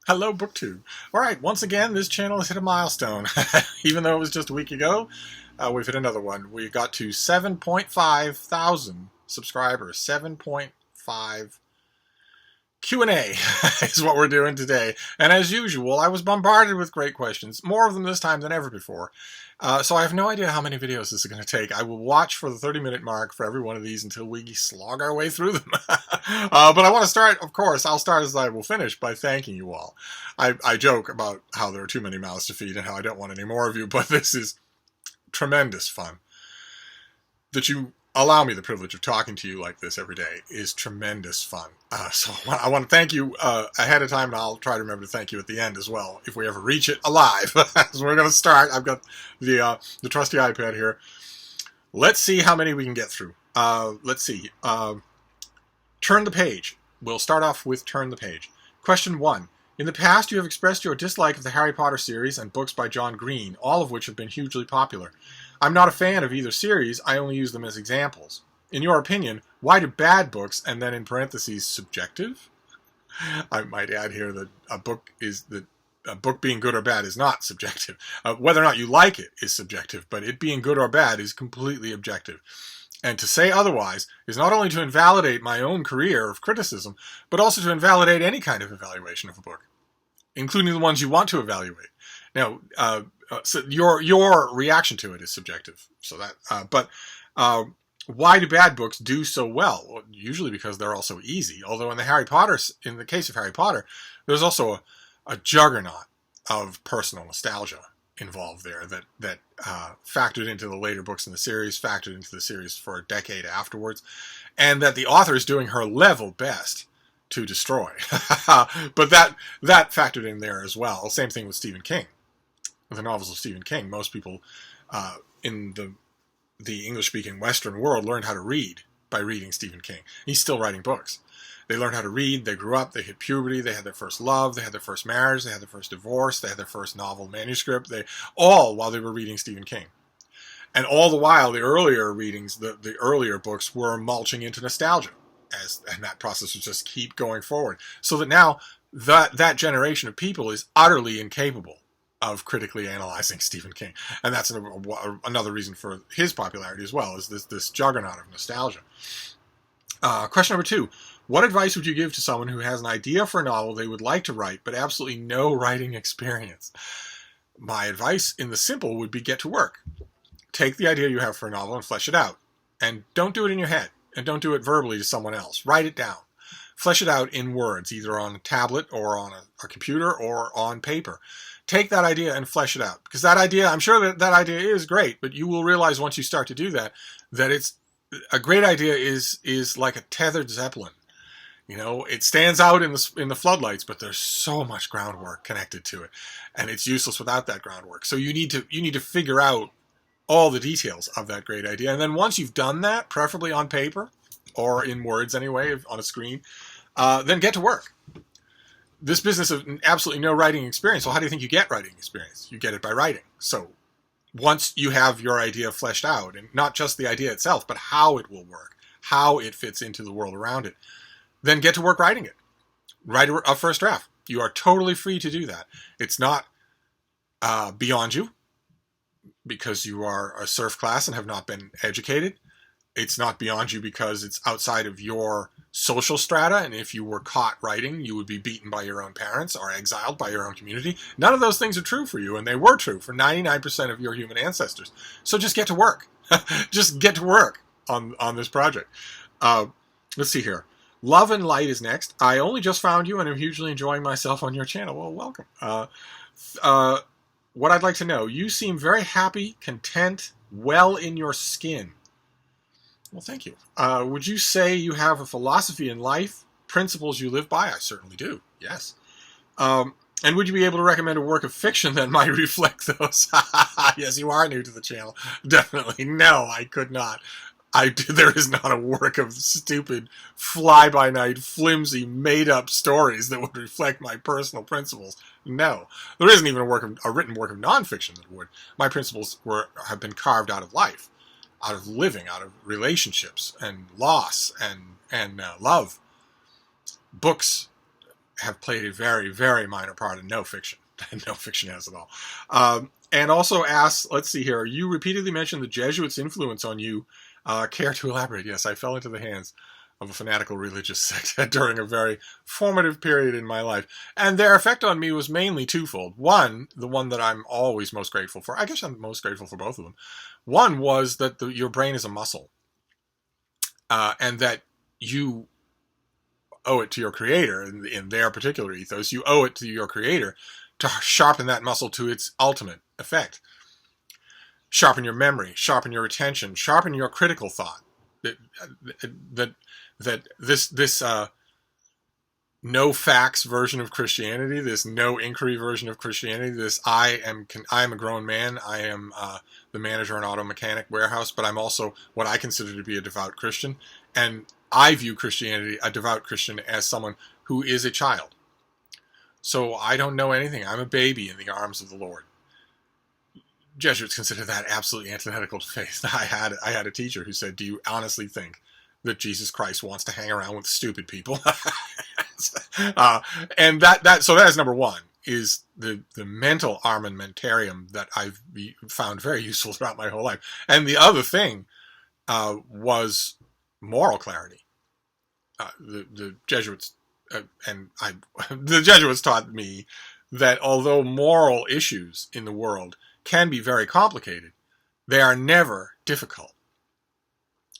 Hello, BookTube. All right, once again, this channel has hit a milestone. Even though it was just a week ago, we've hit another one. We got to 7.5 thousand subscribers. 7.5 Q&A is what we're doing today. And as usual, I was bombarded with great questions, more of them this time than ever before. So I have no idea how many videos this is going to take. I will watch for the 30-minute mark for every one of these until we slog our way through them. But I want to start, of course, I'll start as I will finish by thanking you all. I joke about how there are too many mouths to feed and how I don't want any more of you, but this is tremendous fun. That you allow me the privilege of talking to you like this every day is tremendous fun. So I want to thank you ahead of time, and I'll try to remember to thank you at the end as well, if we ever reach it alive. So we're going to start. I've got the trusty iPad here. Let's see how many we can get through. Let's see. Turn the page. We'll start off with Turn the Page. Question 1. In the past, you have expressed your dislike of the Harry Potter series and books by John Green, all of which have been hugely popular. I'm not a fan of either series, I only use them as examples. In your opinion, why do bad books, and then in parentheses, subjective? I might add here that a book being good or bad is not subjective. Whether or not you like it is subjective, but it being good or bad is completely objective. And to say otherwise is not only to invalidate my own career of criticism, but also to invalidate any kind of evaluation of a book, including the ones you want to evaluate. Now, so your reaction to it is subjective. So that, why do bad books do so well? Well, usually because they're also easy. Although in the case of Harry Potter, there's also a juggernaut of personal nostalgia involved there that factored into the later books in the series, factored into the series for a decade afterwards, and that the author is doing her level best to destroy. But that factored in there as well. Same thing with Stephen King. With the novels of Stephen King, most people in the English-speaking Western world learned how to read by reading Stephen King. He's still writing books. They learned how to read, they grew up, they hit puberty, they had their first love, they had their first marriage, they had their first divorce, they had their first novel manuscript, all while they were reading Stephen King. And all the while, the earlier readings, the earlier books were mulching into nostalgia, and that process would just keep going forward. So that now, that generation of people is utterly incapable of critically analyzing Stephen King. And that's another reason for his popularity as well, is this juggernaut of nostalgia. Question number 2. What advice would you give to someone who has an idea for a novel they would like to write, but absolutely no writing experience? My advice in the simple would be get to work. Take the idea you have for a novel and flesh it out. And don't do it in your head. And don't do it verbally to someone else. Write it down. Flesh it out in words, either on a tablet or on a computer or on paper. Take that idea and flesh it out. Because that idea, I'm sure that idea is great, but you will realize once you start to do that it's a great idea is like a tethered zeppelin. You know, it stands out in the floodlights, but there's so much groundwork connected to it, and it's useless without that groundwork. So you need to figure out all the details of that great idea, and then once you've done that, preferably on paper or in words anyway, on a screen, then get to work. This business of absolutely no writing experience. Well, how do you think you get writing experience? You get it by writing. So once you have your idea fleshed out, and not just the idea itself, but how it will work, how it fits into the world around it, then get to work writing it. Write a first draft. You are totally free to do that. It's not beyond you because you are a serf class and have not been educated. It's not beyond you because it's outside of your social strata, and if you were caught writing, you would be beaten by your own parents or exiled by your own community. None of those things are true for you, and they were true for 99% of your human ancestors. So just get to work. Just get to work on this project. Let's see here. Love and Light is next. I only just found you and am hugely enjoying myself on your channel. Well, welcome. What I'd like to know, you seem very happy, content, well in your skin. Well, thank you. Would you say you have a philosophy in life, principles you live by? I certainly do, yes. And would you be able to recommend a work of fiction that might reflect those? Yes, you are new to the channel. Definitely. No, I could not. There is not a work of stupid, fly-by-night, flimsy, made-up stories that would reflect my personal principles. No. There isn't even a written work of nonfiction that would. My principles have been carved out of life, out of living, out of relationships, and loss, and love. Books have played a very, very minor part in no fiction. No fiction has at all. And also asks, let's see here, you repeatedly mentioned the Jesuits' influence on you. Care to elaborate? Yes, I fell into the hands of a fanatical religious sect during a very formative period in my life. And their effect on me was mainly twofold. One, the one that I'm always most grateful for, I guess I'm most grateful for both of them. One was that your brain is a muscle, and that you owe it to your creator, in their particular ethos, you owe it to your creator to sharpen that muscle to its ultimate effect. Sharpen your memory, sharpen your attention, sharpen your critical thought. That this no facts version of Christianity, this no inquiry version of Christianity, this I am a grown man, I am the manager of an auto mechanic warehouse, but I'm also what I consider to be a devout Christian, and I view Christianity, a devout Christian, as someone who is a child. So I don't know anything. I'm a baby in the arms of the Lord. Jesuits consider that absolutely antithetical to faith. I had a teacher who said, "Do you honestly think that Jesus Christ wants to hang around with stupid people?" And so that is number one, is the mental armamentarium that I've found very useful throughout my whole life. And the other thing was moral clarity. The Jesuits the Jesuits taught me that although moral issues in the world can be very complicated, they are never difficult.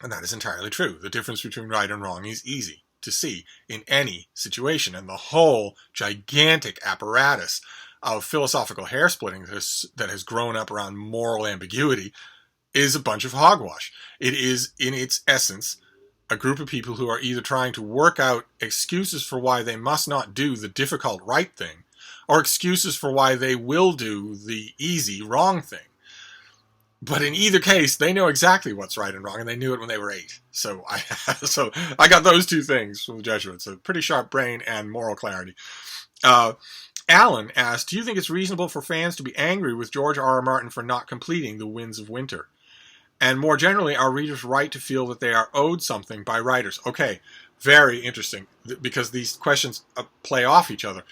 And that is entirely true. The difference between right and wrong is easy to see in any situation. And the whole gigantic apparatus of philosophical hair-splitting that has grown up around moral ambiguity is a bunch of hogwash. It is, in its essence, a group of people who are either trying to work out excuses for why they must not do the difficult right thing, or excuses for why they will do the easy wrong thing. But in either case, they know exactly what's right and wrong, and they knew it when they were 8. So I got those two things from the Jesuits: a pretty sharp brain and moral clarity. Alan asked, do you think it's reasonable for fans to be angry with George R.R. Martin for not completing The Winds of Winter? And more generally, are readers right to feel that they are owed something by writers? Okay, very interesting, because these questions play off each other.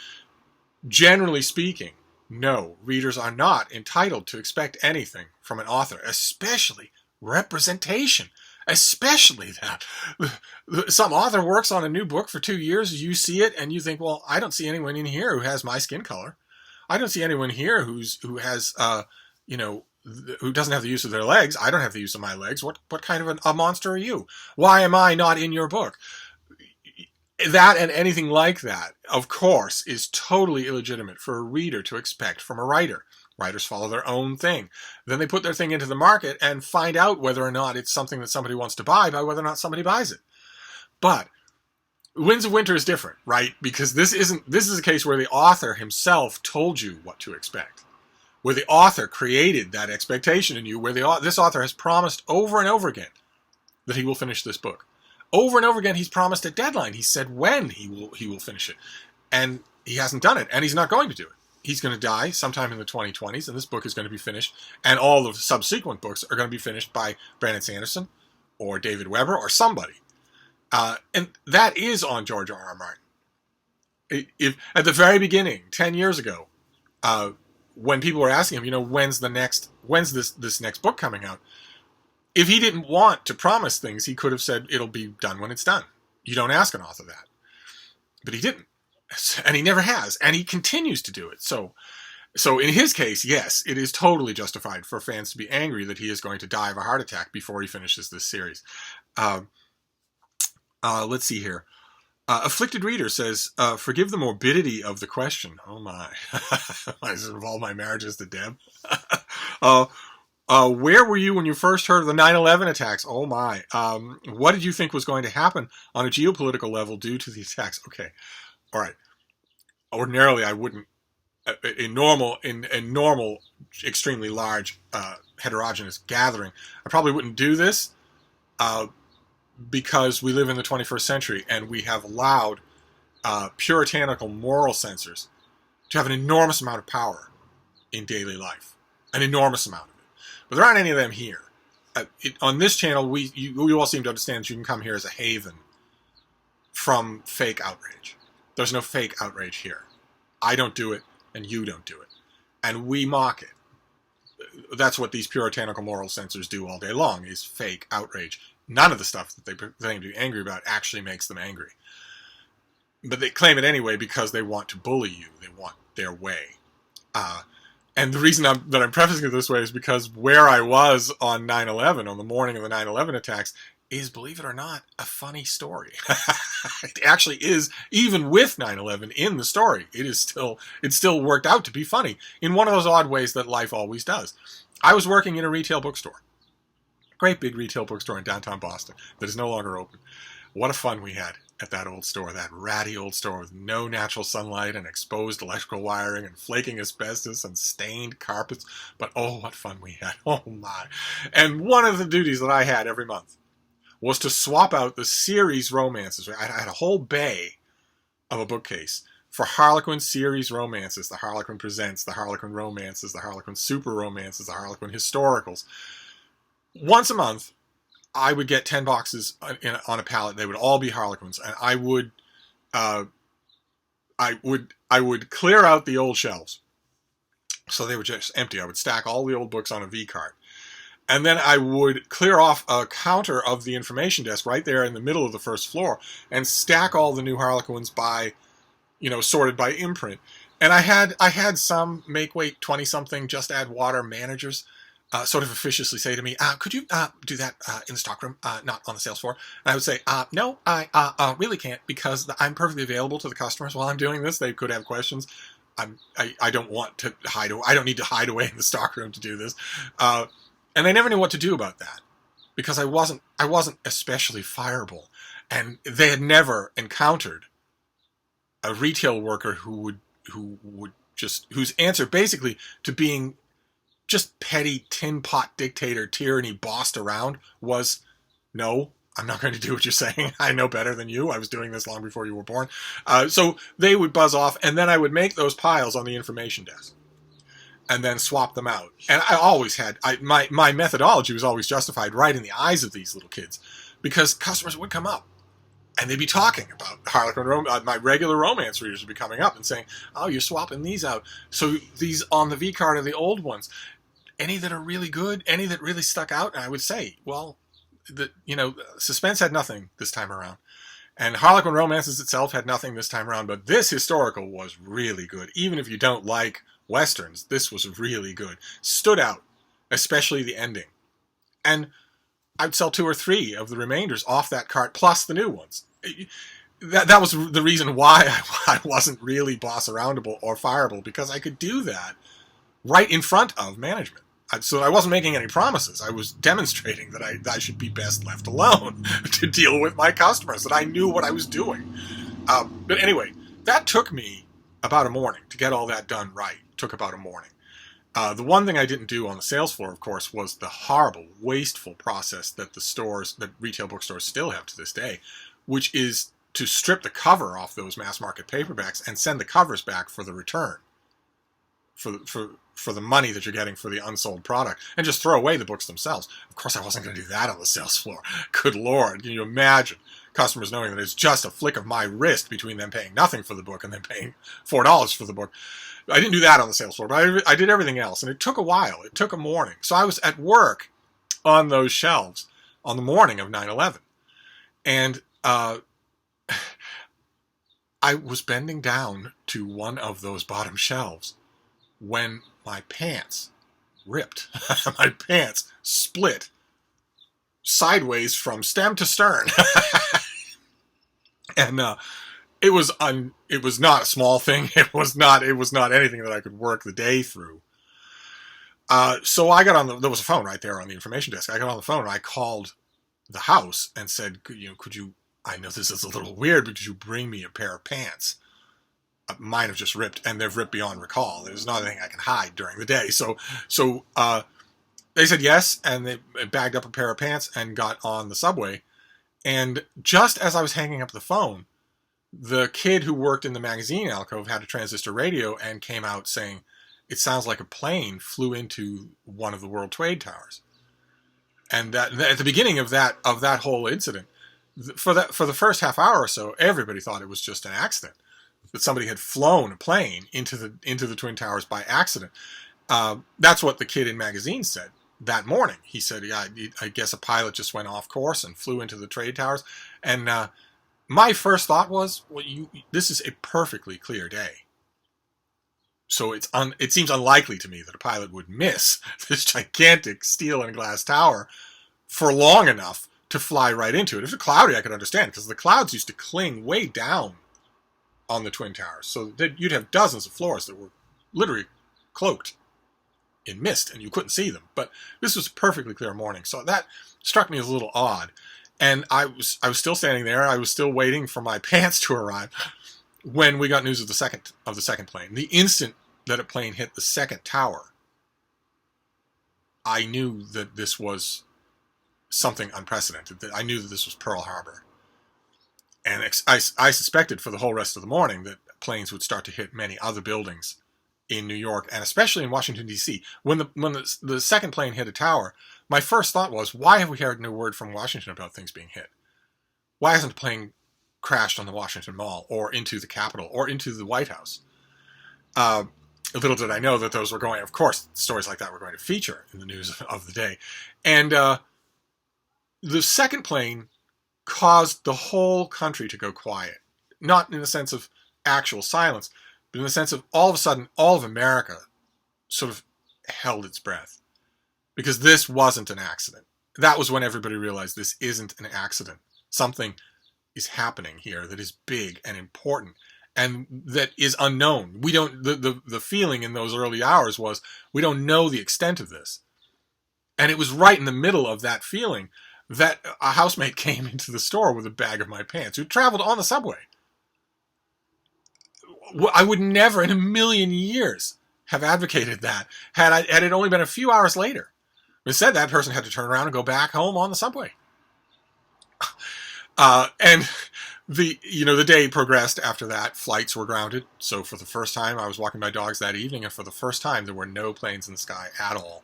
Generally speaking, no, readers are not entitled to expect anything from an author, especially representation. Especially that. Some author works on a new book for 2 years, you see it, and you think, well, I don't see anyone in here who has my skin color. I don't see anyone here who has, who doesn't have the use of their legs. I don't have the use of my legs. What kind of a monster are you? Why am I not in your book? That and anything like that, of course, is totally illegitimate for a reader to expect from a writer. Writers follow their own thing. Then they put their thing into the market and find out whether or not it's something that somebody wants to buy by whether or not somebody buys it. But Winds of Winter is different, right? Because this is a case where the author himself told you what to expect, where the author created that expectation in you, where this author has promised over and over again that he will finish this book. Over and over again, he's promised a deadline. He said when he will finish it, and he hasn't done it, and he's not going to do it. He's going to die sometime in the 2020s, and this book is going to be finished, and all the subsequent books are going to be finished by Brandon Sanderson or David Weber or somebody. And that is on George R.R. Martin. If at the very beginning, 10 years ago, when people were asking him, when's this next book coming out? If he didn't want to promise things, he could have said it'll be done when it's done. You don't ask an author that. But he didn't. And he never has. And he continues to do it. So in his case, yes, it is totally justified for fans to be angry that he is going to die of a heart attack before he finishes this series. Let's see here. Afflicted Reader says, forgive the morbidity of the question. Oh my. Does it involve my marriages to Deb? Where were you when you first heard of the 9/11 attacks? Oh my. What did you think was going to happen on a geopolitical level due to the attacks? Okay. All right. Ordinarily, I wouldn't. In normal, extremely large, heterogeneous gathering, I probably wouldn't do this because we live in the 21st century and we have allowed puritanical moral censors to have an enormous amount of power in daily life, an enormous amount of it. But there aren't any of them here. On this channel, we all seem to understand that you can come here as a haven from fake outrage. There's no fake outrage here. I don't do it, and you don't do it. And we mock it. That's what these puritanical moral censors do all day long, is fake outrage. None of the stuff that they claim to be angry about actually makes them angry. But they claim it anyway because they want to bully you. They want their way. And the reason that I'm prefacing it this way is because where I was on 9/11, on the morning of the 9/11 attacks, is, believe it or not, a funny story. It actually is, even with 9/11 in the story. It still worked out to be funny in one of those odd ways that life always does. I was working in a retail bookstore, a great big retail bookstore in downtown Boston that is no longer open. What a fun we had at that old store, that ratty old store with no natural sunlight and exposed electrical wiring and flaking asbestos and stained carpets. But oh, what fun we had. Oh my. And one of the duties that I had every month was to swap out the series romances. I had a whole bay of a bookcase for Harlequin series romances. The Harlequin Presents, the Harlequin Romances, the Harlequin Super Romances, the Harlequin Historicals. Once a month, I would get 10 boxes on a pallet. They would all be Harlequins, and I would clear out the old shelves, so they were just empty. I would stack all the old books on a V cart, and then I would clear off a counter of the information desk right there in the middle of the first floor, and stack all the new Harlequins by, sorted by imprint. And I had some make-weight 20-something just add water managers sort of officiously say to me, could you do that in the stockroom, not on the sales floor? And I would say, no, I really can't, because I'm perfectly available to the customers while I'm doing this. They could have questions. I don't want to hide. I don't need to hide away in the stockroom to do this. And I never knew what to do about that, because I wasn't especially fireable, and they had never encountered a retail worker whose answer basically to being just petty tin pot dictator tyranny bossed around was, no, I'm not going to do what you're saying. I know better than you. I was doing this long before you were born. So they would buzz off, and then I would make those piles on the information desk and then swap them out. And I always had, my methodology was always justified right in the eyes of these little kids, because customers would come up and they'd be talking about Harlequin my regular romance readers would be coming up and saying, oh, you're swapping these out. So these on the V card are the old ones. Any that are really good, any that really stuck out? And I would say, well, Suspense had nothing this time around. And Harlequin Romances itself had nothing this time around. But this historical was really good. Even if you don't like Westerns, this was really good. Stood out, especially the ending. And I'd sell 2 or 3 of the remainders off that cart, plus the new ones. That was the reason why I wasn't really boss aroundable or fireable, because I could do that right in front of management. So I wasn't making any promises. I was demonstrating that I should be best left alone to deal with my customers, that I knew what I was doing. But anyway, that took me about a morning to get all that done right. It took about a morning. The one thing I didn't do on the sales floor, of course, was the horrible, wasteful process that that retail bookstores still have to this day, which is to strip the cover off those mass market paperbacks and send the covers back for the return, for the money that you're getting for the unsold product, and just throw away the books themselves. Of course, I wasn't going to do that on the sales floor. Good Lord, can you imagine customers knowing that it's just a flick of my wrist between them paying nothing for the book and then paying $4 for the book? I didn't do that on the sales floor, but I did everything else, and it took a while. It took a morning. So I was at work on those shelves on the morning of 9/11, and I was bending down to one of those bottom shelves when my pants ripped. My pants split sideways from stem to stern. And it was not a small thing. It was not anything that I could work the day through. So I got there was a phone right there on the information desk. I got on the phone and I called the house and said, could you, I know this is a little weird, but could you bring me a pair of pants? Mine have just ripped, and they've ripped beyond recall. There's not anything I can hide during the day. So they said yes, and they bagged up a pair of pants and got on the subway. And just as I was hanging up the phone, the kid who worked in the magazine alcove had a transistor radio and came out saying, it sounds like a plane flew into one of the World Trade Towers. And that at the beginning of that whole incident, for the first half hour or so, everybody thought it was just an accident. that somebody had flown a plane into the Twin Towers by accident. That's what the kid in magazine said that morning. He said, yeah, I guess a pilot just went off course and flew into the trade towers. And my first thought was, well, this is a perfectly clear day. So it seems unlikely to me that a pilot would miss this gigantic steel and glass tower for long enough to fly right into it. If it's cloudy, I could understand, because the clouds used to cling way down on the Twin Towers. So you'd have dozens of floors that were literally cloaked in mist, and you couldn't see them. But this was a perfectly clear morning. So that struck me as a little odd. And I was still standing there. I was still waiting for my pants to arrive when we got news of the second plane. The instant that a plane hit the second tower, I knew that this was something unprecedented. That I knew that this was Pearl Harbor. And I suspected for the whole rest of the morning that planes would start to hit many other buildings in New York, and especially in Washington, D.C. When the second plane hit a tower, my first thought was, why have we heard no word from Washington about things being hit? Why hasn't a plane crashed on the Washington Mall or into the Capitol or into the White House? Little did I know that those were going, of course, stories like that were going to feature in the news of the day. And the second plane caused the whole country to go quiet. Not in the sense of actual silence, but in the sense of all of a sudden, all of America sort of held its breath. Because this wasn't an accident. That was when everybody realized this isn't an accident. Something is happening here that is big and important and that is unknown. We don't, the feeling in those early hours was, we don't know the extent of this. And it was right in the middle of that feeling that a housemate came into the store with a bag of my pants, who traveled on the subway. I would never in a million years have advocated that had it only been a few hours later. Instead, that person had to turn around and go back home on the subway. And the day progressed after that. Flights were grounded. So for the first time, I was walking my dogs that evening, and for the first time, there were no planes in the sky at all.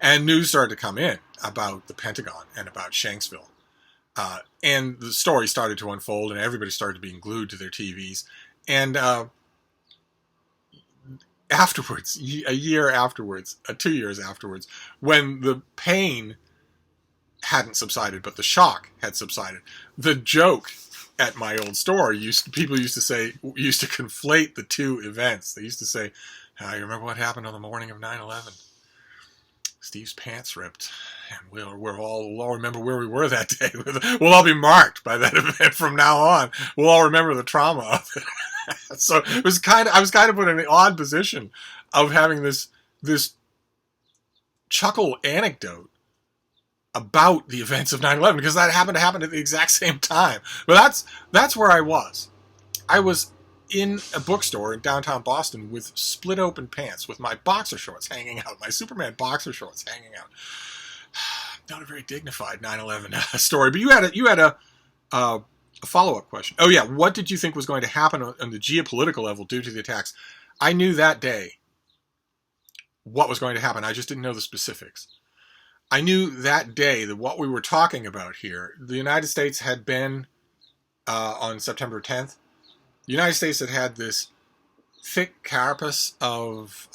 And news started to come in about the Pentagon and about Shanksville. And the story started to unfold, and everybody started being glued to their TVs. And afterwards, a year afterwards, 2 years afterwards, when the pain hadn't subsided, but the shock had subsided, the joke at my old store people used to conflate the two events. They used to say, you remember what happened on the morning of 9/11? Steve's pants ripped, and we'll all remember where we were that day. We'll all be marked by that event from now on. We'll all remember the trauma of it. So I was kind of put in an odd position of having this chuckle anecdote about the events of 9/11, because that happened to happen at the exact same time. But that's where I was. I was in a bookstore in downtown Boston with split open pants, with my boxer shorts hanging out, my Superman boxer shorts hanging out. Not a very dignified 9/11 story. But you had a follow-up question. Oh yeah, what did you think was going to happen on the geopolitical level due to the attacks? I knew that day what was going to happen. I just didn't know the specifics. I knew that day that what we were talking about here, the United States had been, on September 10th, the United States had this thick carapace of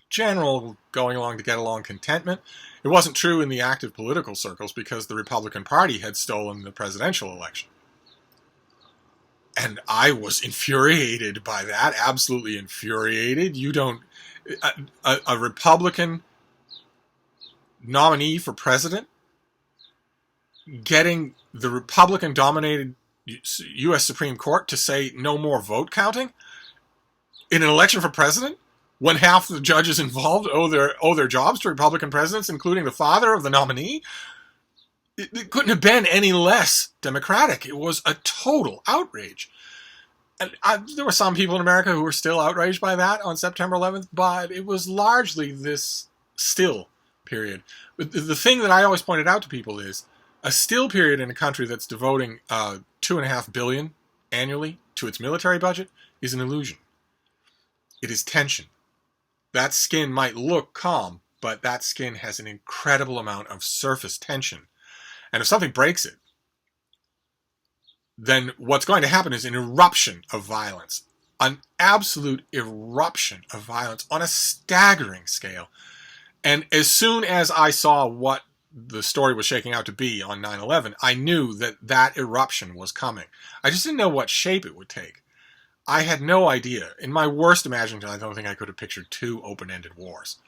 general going along to get along contentment. It wasn't true in the active political circles, because the Republican Party had stolen the presidential election. And I was infuriated by that, absolutely infuriated. A Republican nominee for president getting the Republican-dominated U.S. Supreme Court to say no more vote counting in an election for president, when half the judges involved owe their jobs to Republican presidents, including the father of the nominee. It couldn't have been any less democratic. It was a total outrage. And there were some people in America who were still outraged by that on September 11th, but it was largely this still period. But the thing that I always pointed out to people is, a still period in a country that's devoting $2.5 billion annually to its military budget is an illusion. It is tension. That skin might look calm, but that skin has an incredible amount of surface tension. And if something breaks it, then what's going to happen is an eruption of violence. An absolute eruption of violence on a staggering scale. And as soon as I saw what the story was shaking out to be on 9/11, I knew that that eruption was coming. I just didn't know what shape it would take. I had no idea. In my worst imagination, I don't think I could have pictured two open-ended wars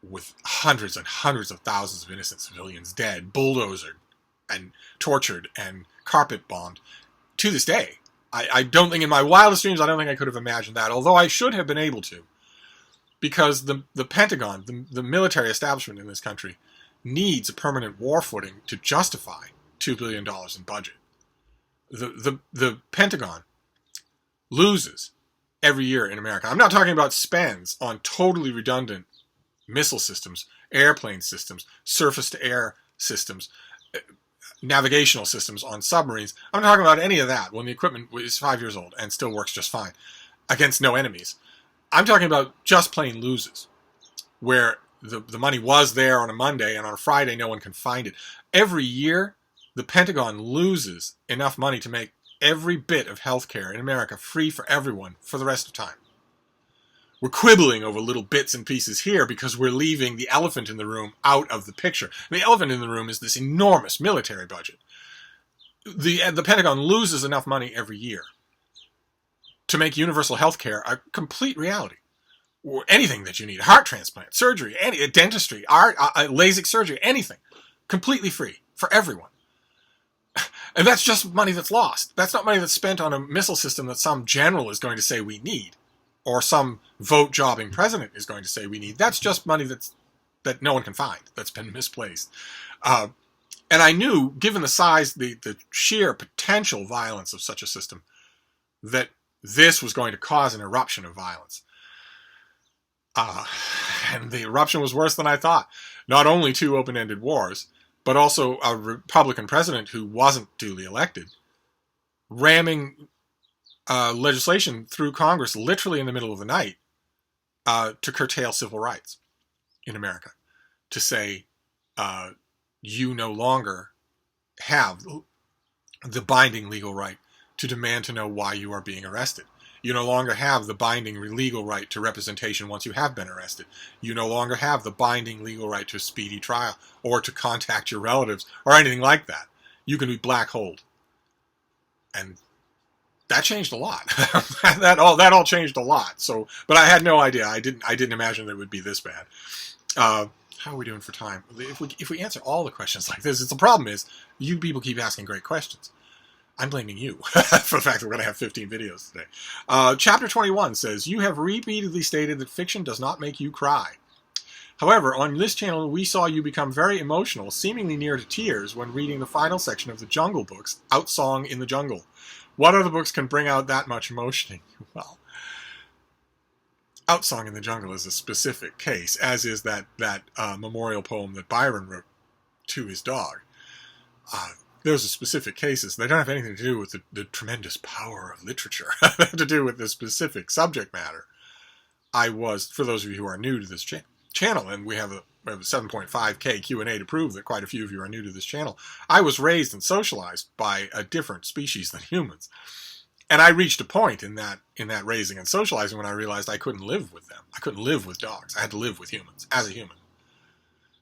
with hundreds and hundreds of thousands of innocent civilians dead, bulldozered and tortured and carpet bombed. To this day, I don't think in my wildest dreams, I don't think I could have imagined that, although I should have been able to. Because the Pentagon, the military establishment in this country, needs a permanent war footing to justify $2 billion in budget. The Pentagon loses every year in America. I'm not talking about spends on totally redundant missile systems, airplane systems, surface-to-air systems, navigational systems on submarines. I'm not talking about any of that when the equipment is 5 years old and still works just fine against no enemies. I'm talking about just plain loses, where the money was there on a Monday and on a Friday no one can find it. Every year, the Pentagon loses enough money to make every bit of healthcare in America free for everyone for the rest of time. We're quibbling over little bits and pieces here because we're leaving the elephant in the room out of the picture. The elephant in the room is this enormous military budget. The Pentagon loses enough money every year to make universal health care a complete reality. Or anything that you need, heart transplant, surgery, dentistry, LASIK surgery, anything, completely free for everyone. And that's just money that's lost. That's not money that's spent on a missile system that some general is going to say we need, or some vote-jobbing president is going to say we need. That's just money that no one can find, that's been misplaced. And I knew, given the size, the sheer potential violence of such a system, that this was going to cause an eruption of violence. And the eruption was worse than I thought. Not only two open-ended wars, but also a Republican president who wasn't duly elected, ramming legislation through Congress literally in the middle of the night to curtail civil rights in America. To say, you no longer have the binding legal right to demand to know why you are being arrested. You no longer have the binding legal right to representation once you have been arrested. You no longer have the binding legal right to a speedy trial or to contact your relatives or anything like that. You can be black-holed. And that changed a lot. that all changed a lot. So, but I had no idea. I didn't imagine that it would be this bad. How are we doing for time? If we answer all the questions like this, the problem is you people keep asking great questions. I'm blaming you for the fact that we're going to have 15 videos today. Chapter 21 says, you have repeatedly stated that fiction does not make you cry. However, on this channel, we saw you become very emotional, seemingly near to tears, when reading the final section of the Jungle books, Outsong in the Jungle. What other books can bring out that much emotion? Well, Outsong in the Jungle is a specific case, as is that memorial poem that Byron wrote to his dog. Those are specific cases. They don't have anything to do with the tremendous power of literature. They have to do with the specific subject matter. For those of you who are new to this channel, and we have a 7.5K Q&A to prove that quite a few of you are new to this channel, I was raised and socialized by a different species than humans. And I reached a point in that raising and socializing when I realized I couldn't live with them. I couldn't live with dogs. I had to live with humans, as a human.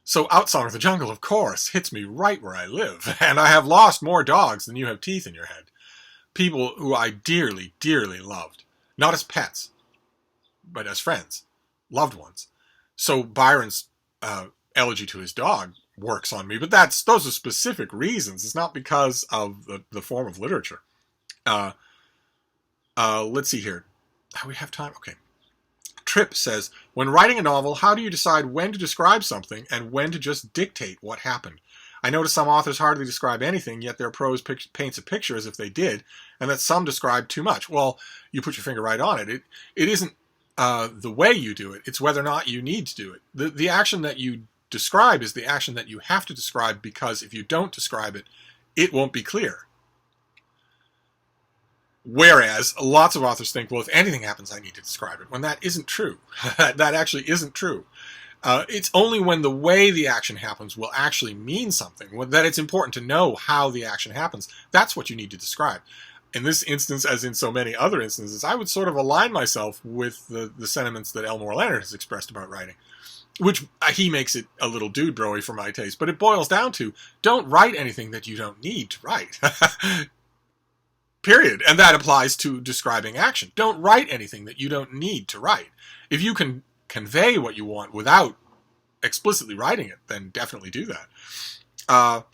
So Outsong of the Jungle, of course, hits me right where I live. And I have lost more dogs than you have teeth in your head. People who I dearly, dearly loved. Not as pets, but as friends. Loved ones. So Byron's elegy to his dog works on me. But those are specific reasons. It's not because of the form of literature. Let's see here. We have time? Okay. Tripp says, when writing a novel, how do you decide when to describe something and when to just dictate what happened? I notice some authors hardly describe anything, yet their prose paints a picture as if they did, and that some describe too much. Well, you put your finger right on it. It isn't the way you do it. It's whether or not you need to do it. The action that you describe is the action that you have to describe, because if you don't describe it, it won't be clear. Whereas lots of authors think, well, if anything happens, I need to describe it, when that isn't true. That actually isn't true. It's only when the way the action happens will actually mean something, that it's important to know how the action happens. That's what you need to describe. In this instance, as in so many other instances, I would sort of align myself with the sentiments that Elmore Leonard has expressed about writing, which he makes it a little dude bro-y for my taste, but it boils down to, don't write anything that you don't need to write. Period. And that applies to describing action. Don't write anything that you don't need to write. If you can convey what you want without explicitly writing it, then definitely do that.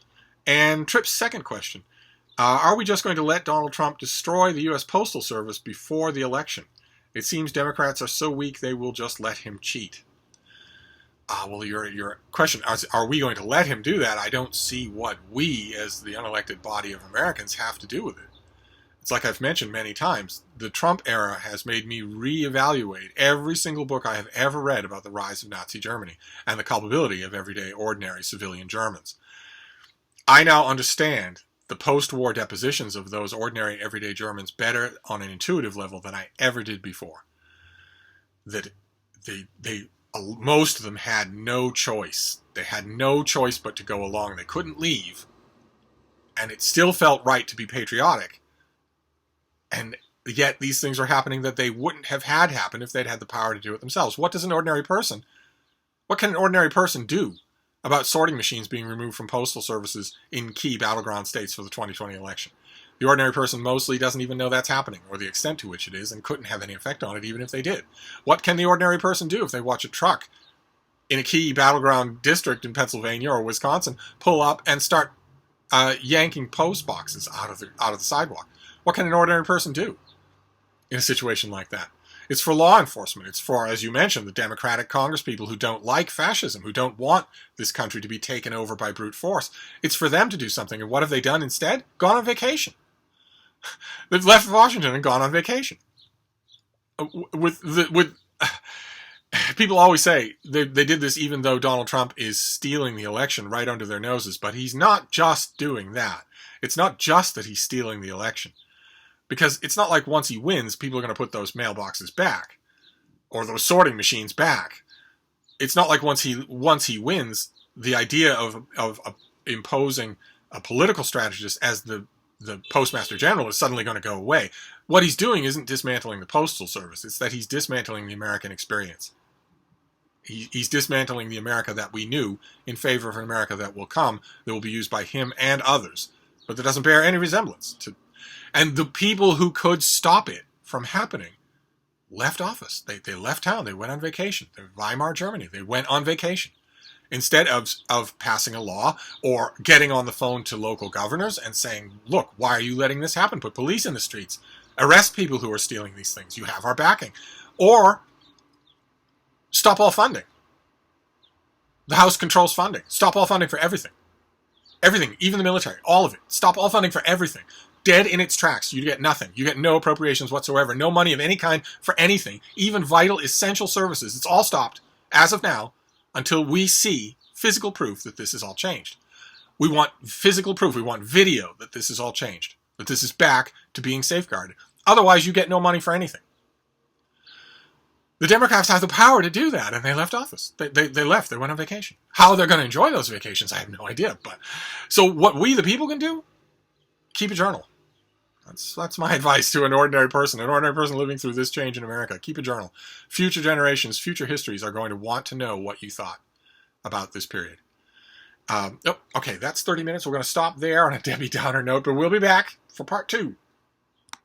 And Tripp's second question, are we just going to let Donald Trump destroy the U.S. Postal Service before the election? It seems Democrats are so weak they will just let him cheat. Well, your question, are we going to let him do that? I don't see what we, as the unelected body of Americans, have to do with it. It's like I've mentioned many times, the Trump era has made me reevaluate every single book I have ever read about the rise of Nazi Germany and the culpability of everyday, ordinary civilian Germans. I now understand the post-war depositions of those ordinary, everyday Germans better on an intuitive level than I ever did before. That most of them had no choice. They had no choice but to go along. They couldn't leave. And it still felt right to be patriotic. And yet these things are happening that they wouldn't have had happen if they'd had the power to do it themselves. What can an ordinary person do about sorting machines being removed from postal services in key battleground states for the 2020 election? The ordinary person mostly doesn't even know that's happening, or the extent to which it is, and couldn't have any effect on it even if they did. What can the ordinary person do if they watch a truck in a key battleground district in Pennsylvania or Wisconsin pull up and start yanking post boxes out of the sidewalk? What can an ordinary person do in a situation like that? It's for law enforcement. It's for, as you mentioned, the Democratic congresspeople who don't like fascism, who don't want this country to be taken over by brute force. It's for them to do something. And what have they done instead? Gone on vacation. They've left Washington and gone on vacation. People always say they did this even though Donald Trump is stealing the election right under their noses, but he's not just doing that. It's not just that he's stealing the election. Because it's not like once he wins, people are going to put those mailboxes back or those sorting machines back. It's not like once he wins, the idea of imposing a political strategist as the Postmaster General is suddenly going to go away. What he's doing isn't dismantling the Postal Service. It's that he's dismantling the American experience. He's dismantling the America that we knew in favor of an America that will come, that will be used by him and others, but that doesn't bear any resemblance to. And the people who could stop it from happening left office. They left town. They went on vacation. Weimar, Germany. They went on vacation. Instead of passing a law or getting on the phone to local governors and saying, look, why are you letting this happen? Put police in the streets. Arrest people who are stealing these things. You have our backing. Or stop all funding. The House controls funding. Stop all funding for everything. Everything, even the military, all of it. Stop all funding for everything. Dead in its tracks. You get nothing. You get no appropriations whatsoever. No money of any kind for anything. Even vital, essential services. It's all stopped, as of now, until we see physical proof that this is all changed. We want physical proof. We want video that this is all changed. That this is back to being safeguarded. Otherwise, you get no money for anything. The Democrats have the power to do that, and they left office. They left. They went on vacation. How they're going to enjoy those vacations, I have no idea. But so what we, the people, can do? Keep a journal. That's my advice to an ordinary person living through this change in America. Keep a journal. Future generations, future histories are going to want to know what you thought about this period. Okay, that's 30 minutes. We're going to stop there on a Debbie Downer note, but we'll be back for part 2.